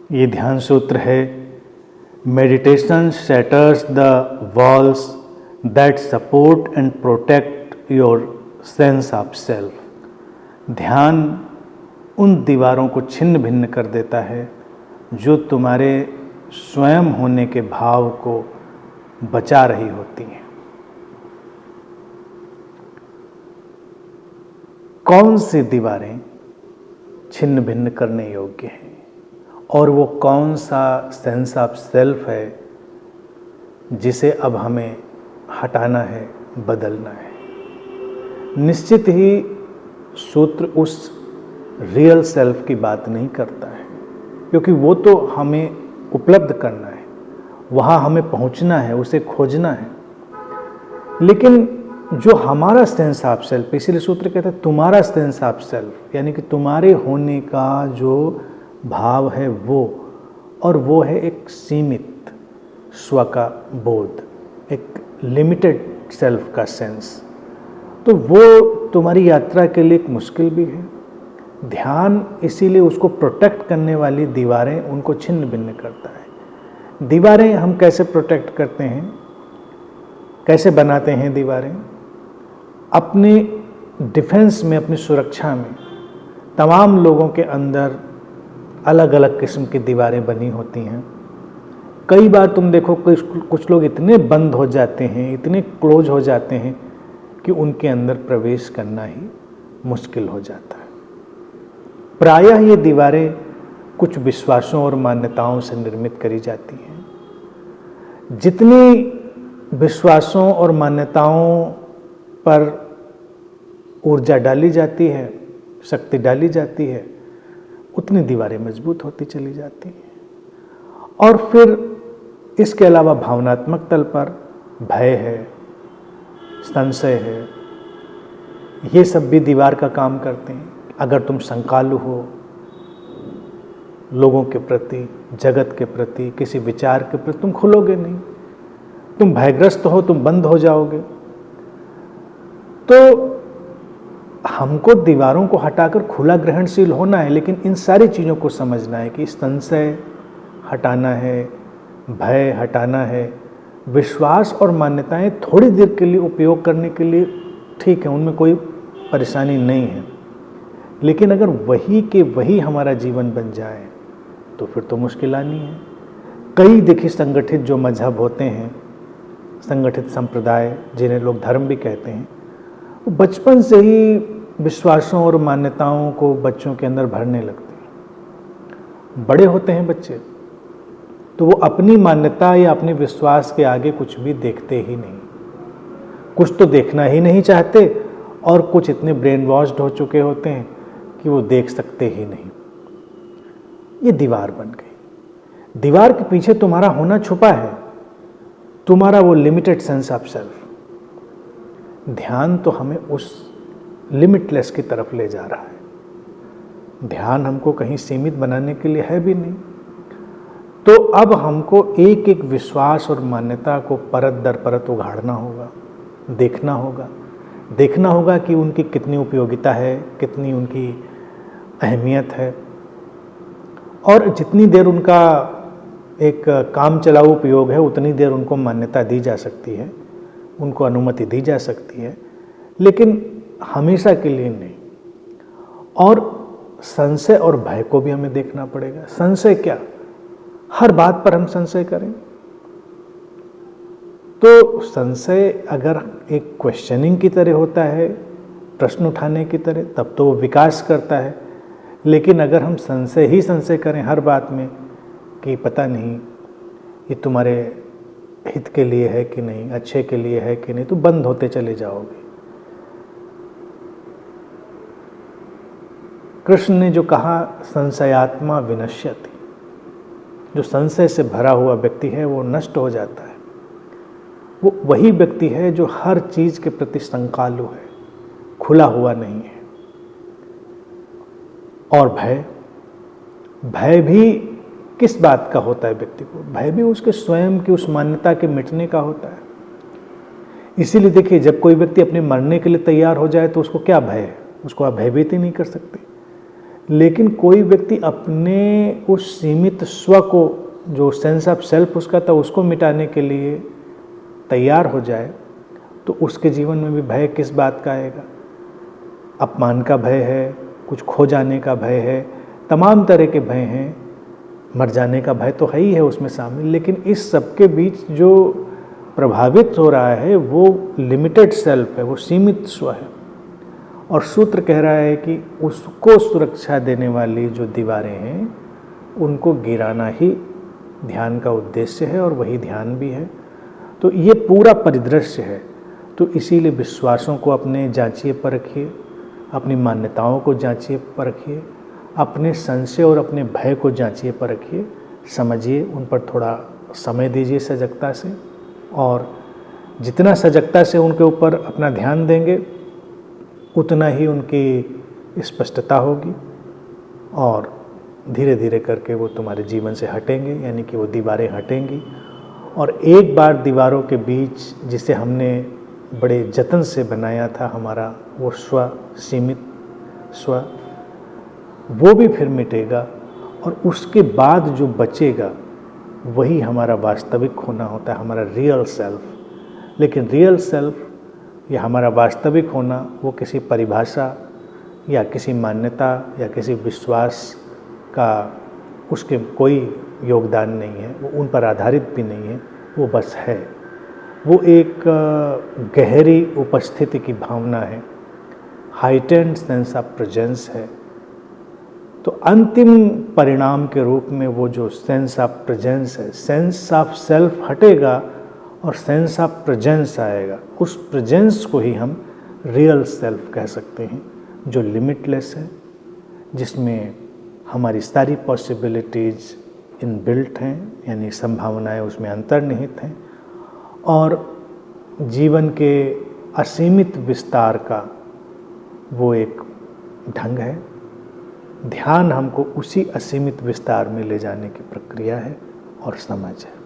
ये ध्यान सूत्र है, meditation shatters the walls that support and protect your sense of self. ध्यान उन दीवारों को छिन्न भिन्न कर देता है जो तुम्हारे स्वयं होने के भाव को बचा रही होती हैं। कौन सी दीवारें छिन्न भिन्न करने योग्य हैं और वो कौन सा सेंस ऑफ सेल्फ है जिसे अब हमें हटाना है, बदलना है। निश्चित ही सूत्र उस रियल सेल्फ की बात नहीं करता है, क्योंकि वो तो हमें उपलब्ध करना है, वहाँ हमें पहुँचना है, उसे खोजना है। लेकिन जो हमारा सेंस ऑफ सेल्फ, इसीलिए सूत्र कहता है तुम्हारा सेंस ऑफ सेल्फ, यानी कि तुम्हारे होने का जो भाव है वो, और वो है एक सीमित स्व का बोध, एक लिमिटेड सेल्फ का सेंस। तो वो तुम्हारी यात्रा के लिए एक मुश्किल भी है। ध्यान इसीलिए उसको प्रोटेक्ट करने वाली दीवारें, उनको छिन्न भिन्न करता है। दीवारें हम कैसे प्रोटेक्ट करते हैं, कैसे बनाते हैं दीवारें? अपने डिफेंस में, अपनी सुरक्षा में तमाम लोगों के अंदर अलग अलग किस्म की दीवारें बनी होती हैं। कई बार तुम देखो कुछ लोग इतने बंद हो जाते हैं, इतने क्लोज हो जाते हैं कि उनके अंदर प्रवेश करना ही मुश्किल हो जाता है। प्रायः ये दीवारें कुछ विश्वासों और मान्यताओं से निर्मित करी जाती हैं। जितनी विश्वासों और मान्यताओं पर ऊर्जा डाली जाती है, शक्ति डाली जाती है, उतनी दीवारें मजबूत होती चली जाती हैं। और फिर इसके अलावा भावनात्मक तल पर भय है, संशय है, ये सब भी दीवार का काम करते हैं। अगर तुम शंकालु हो लोगों के प्रति, जगत के प्रति, किसी विचार के प्रति, तुम खुलोगे नहीं। तुम भयग्रस्त हो, तुम बंद हो जाओगे। तो हमको दीवारों को हटाकर खुला ग्रहणशील होना है, लेकिन इन सारी चीज़ों को समझना है कि संशय हटाना है, भय हटाना है, विश्वास और मान्यताएं थोड़ी देर के लिए उपयोग करने के लिए ठीक है, उनमें कोई परेशानी नहीं है। लेकिन अगर वही के वही हमारा जीवन बन जाए तो फिर तो मुश्किल आनी है। कई देखिए संगठित जो मजहब होते हैं, संगठित संप्रदाय जिन्हें लोग धर्म भी कहते हैं, वो बचपन से ही विश्वासों और मान्यताओं को बच्चों के अंदर भरने लगते हैं। बड़े होते हैं बच्चे तो वो अपनी मान्यता या अपने विश्वास के आगे कुछ भी देखते ही नहीं, कुछ तो देखना ही नहीं चाहते, और कुछ इतने ब्रेन वॉश्ड हो चुके होते हैं कि वो देख सकते ही नहीं। ये दीवार बन गई। दीवार के पीछे तुम्हारा होना छुपा है, तुम्हारा वो लिमिटेड सेंस ऑफ सेल्फ। ध्यान तो हमें उस लिमिटलेस की तरफ ले जा रहा है। ध्यान हमको कहीं सीमित बनाने के लिए है भी नहीं। तो अब हमको एक एक विश्वास और मान्यता को परत दर परत उघाड़ना होगा, देखना होगा। देखना होगा कि उनकी कितनी उपयोगिता है, कितनी उनकी अहमियत है, और जितनी देर उनका एक काम चलाऊ उपयोग है उतनी देर उनको मान्यता दी जा सकती है, उनको अनुमति दी जा सकती है, लेकिन हमेशा के लिए नहीं। और संशय और भय को भी हमें देखना पड़ेगा। संशय क्या? हर बात पर हम संशय करें तो संशय अगर एक क्वेश्चनिंग की तरह होता है, प्रश्न उठाने की तरह, तब तो वो विकास करता है। लेकिन अगर हम संशय ही संशय करें हर बात में कि पता नहीं ये तुम्हारे हित के लिए है कि नहीं, अच्छे के लिए है कि नहीं, तो बंद होते चले जाओगे। कृष्ण ने जो कहा संशयात्मा विनश्यति, जो संशय से भरा हुआ व्यक्ति है वो नष्ट हो जाता है। वो वही व्यक्ति है जो हर चीज के प्रति शंकालु है, खुला हुआ नहीं है। और भय भी किस बात का होता है व्यक्ति को? भय भी उसके स्वयं की उस मान्यता के मिटने का होता है। इसीलिए देखिए, जब कोई व्यक्ति अपने मरने के लिए तैयार हो जाए तो उसको क्या भय है? उसको आप भयभीत ही नहीं कर सकते। लेकिन कोई व्यक्ति अपने उस सीमित स्व को, जो सेंस ऑफ सेल्फ उसका था, उसको मिटाने के लिए तैयार हो जाए तो उसके जीवन में भी भय किस बात का आएगा? अपमान का भय है, कुछ खो जाने का भय है, तमाम तरह के भय हैं, मर जाने का भय तो है ही है उसमें शामिल। लेकिन इस सब के बीच जो प्रभावित हो रहा है वो लिमिटेड सेल्फ है, वो सीमित स्व है। और सूत्र कह रहा है कि उसको सुरक्षा देने वाली जो दीवारें हैं उनको गिराना ही ध्यान का उद्देश्य है, और वही ध्यान भी है। तो ये पूरा परिदृश्य है। तो इसीलिए विश्वासों को अपने जांचिए परखिए, अपनी मान्यताओं को जांचिए परखिए, अपने संशय और अपने भय को जांचिए परखिए, समझिए, उन पर थोड़ा समय दीजिए सजगता से। और जितना सजगता से उनके ऊपर अपना ध्यान देंगे उतना ही उनकी स्पष्टता होगी, और धीरे धीरे करके वो तुम्हारे जीवन से हटेंगे, यानी कि वो दीवारें हटेंगी। और एक बार दीवारों के बीच जिसे हमने बड़े जतन से बनाया था, हमारा वो स्व, सीमित स्व, वो भी फिर मिटेगा, और उसके बाद जो बचेगा वही हमारा वास्तविक होना होता है, हमारा रियल सेल्फ। लेकिन रियल सेल्फ या हमारा वास्तविक होना वो किसी परिभाषा या किसी मान्यता या किसी विश्वास का, उसके कोई योगदान नहीं है, वो उन पर आधारित भी नहीं है, वो बस है। वो एक गहरी उपस्थिति की भावना है, हाइटेंड सेंस ऑफ प्रेजेंस है। तो अंतिम परिणाम के रूप में वो जो सेंस ऑफ प्रेजेंस है, सेंस ऑफ सेल्फ हटेगा और सेंस ऑफ प्रेजेंस आएगा। उस प्रेजेंस को ही हम रियल सेल्फ कह सकते हैं, जो लिमिटलेस है, जिसमें हमारी सारी पॉसिबिलिटीज़ इनबिल्ट हैं, यानी संभावनाएं उसमें अंतर्निहित हैं, और जीवन के असीमित विस्तार का वो एक ढंग है। ध्यान हमको उसी असीमित विस्तार में ले जाने की प्रक्रिया है और समझ है।